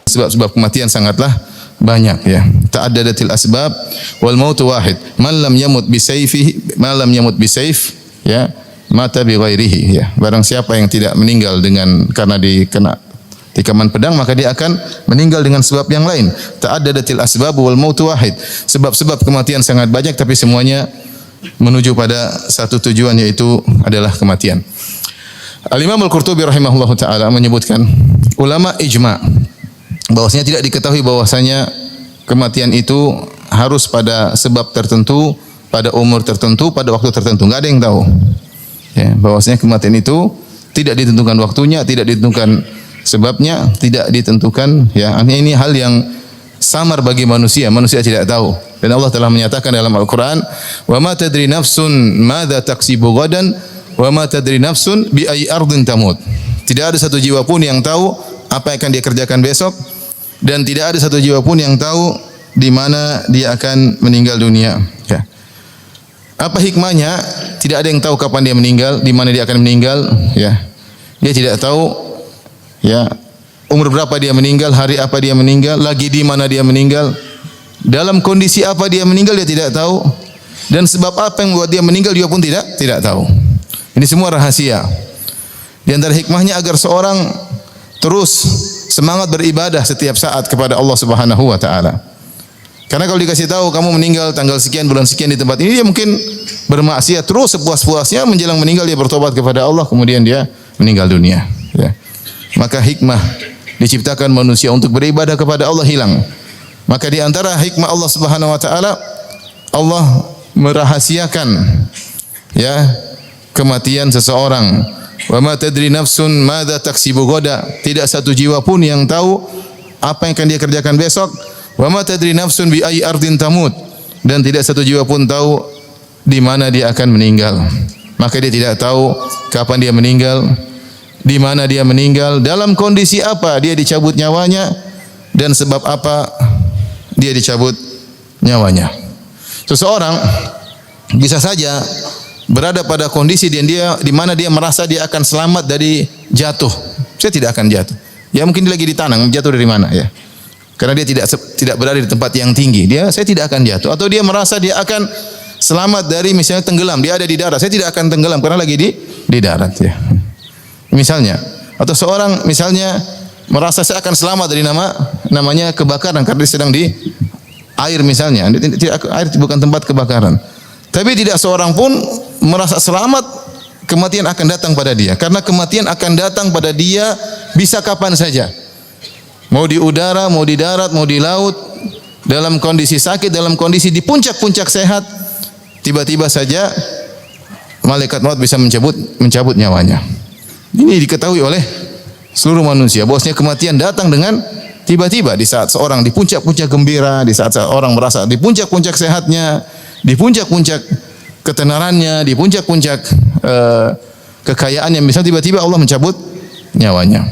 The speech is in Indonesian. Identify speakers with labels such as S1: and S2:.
S1: sebab-sebab kematian sangatlah banyak ya. Ta'addadatil asbab wal mautu wahid. Man lam yamut bisayfihi, man lam yamut bisayf ya, mata bi ghairihi ya. Barang siapa yang tidak meninggal dengan karena dikena tikaman pedang, maka dia akan meninggal dengan sebab yang lain. Ta'addadatil asbab wal mautu wahid. Sebab-sebab kematian sangat banyak tapi semuanya menuju pada satu tujuan, yaitu adalah kematian. Al-Imam Al-Qurtubi rahimahullahu taala menyebutkan, ulama ijma' bahwasanya tidak diketahui bahwasanya kematian itu harus pada sebab tertentu, pada umur tertentu, pada waktu tertentu. Enggak ada yang tahu. Ya, bahwasanya kematian itu tidak ditentukan waktunya, tidak ditentukan sebabnya, tidak ditentukan ya. Ini hal yang samar bagi manusia. Manusia tidak tahu. Dan Allah telah menyatakan dalam Al-Qur'an, "Wa ma tadri nafsun madza taksibu ghadan wa ma tadri nafsun bi ayyi ardin tamut." Tidak ada satu jiwa pun yang tahu apa yang akan dia kerjakan besok, dan tidak ada satu jiwa pun yang tahu di mana dia akan meninggal dunia. Ya. Apa hikmahnya? Tidak ada yang tahu kapan dia meninggal, di mana dia akan meninggal. Ya. Dia tidak tahu. Ya. Umur berapa dia meninggal, hari apa dia meninggal, lagi di mana dia meninggal, dalam kondisi apa dia meninggal dia tidak tahu, dan sebab apa yang membuat dia meninggal dia pun tidak tahu. Ini semua rahasia. Di antara hikmahnya agar seorang terus semangat beribadah setiap saat kepada Allah Subhanahu wa taala. Karena kalau dikasih tahu kamu meninggal tanggal sekian bulan sekian di tempat ini, dia mungkin bermaksiat terus sepuas-puasnya, menjelang meninggal dia bertobat kepada Allah, kemudian dia meninggal dunia. Ya. Maka hikmah diciptakan manusia untuk beribadah kepada Allah hilang. Maka di antara hikmah Allah Subhanahu wa taala, Allah merahasiakan ya kematian seseorang. Wa ma tadri nafsun madza taksibu ghadan. Tidak satu jiwa pun yang tahu apa yang akan dia kerjakan besok. Wa ma tadri nafsun bi ayyi ardin tamut. Dan tidak satu jiwa pun tahu di mana dia akan meninggal. Maka dia tidak tahu kapan dia meninggal, di mana dia meninggal, dalam kondisi apa dia dicabut nyawanya, dan sebab apa dia dicabut nyawanya. Seseorang bisa saja berada pada kondisi dia di mana dia merasa dia akan selamat dari jatuh. Saya tidak akan jatuh. Ya mungkin dia lagi ditanang, jatuh dari mana ya? Karena dia tidak berada di tempat yang tinggi. Saya tidak akan jatuh. Atau dia merasa dia akan selamat dari misalnya tenggelam, dia ada di darat. Saya tidak akan tenggelam karena lagi di darat ya. Misalnya, atau seorang misalnya merasa saya akan selamat dari namanya kebakaran karena dia sedang di air misalnya. Air bukan tempat kebakaran. Tapi tidak seorang pun merasa selamat kematian akan datang pada dia, karena kematian akan datang pada dia bisa kapan saja. Mau di udara, mau di darat, mau di laut, dalam kondisi sakit, dalam kondisi di puncak-puncak sehat, tiba-tiba saja malaikat maut bisa mencabut nyawanya. Ini diketahui oleh seluruh manusia bahwasanya kematian datang dengan tiba-tiba, di saat seorang di puncak-puncak gembira, di saat seorang merasa di puncak-puncak sehatnya, di puncak-puncak ketenarannya, di puncak-puncak kekayaannya, misalnya tiba-tiba Allah mencabut nyawanya.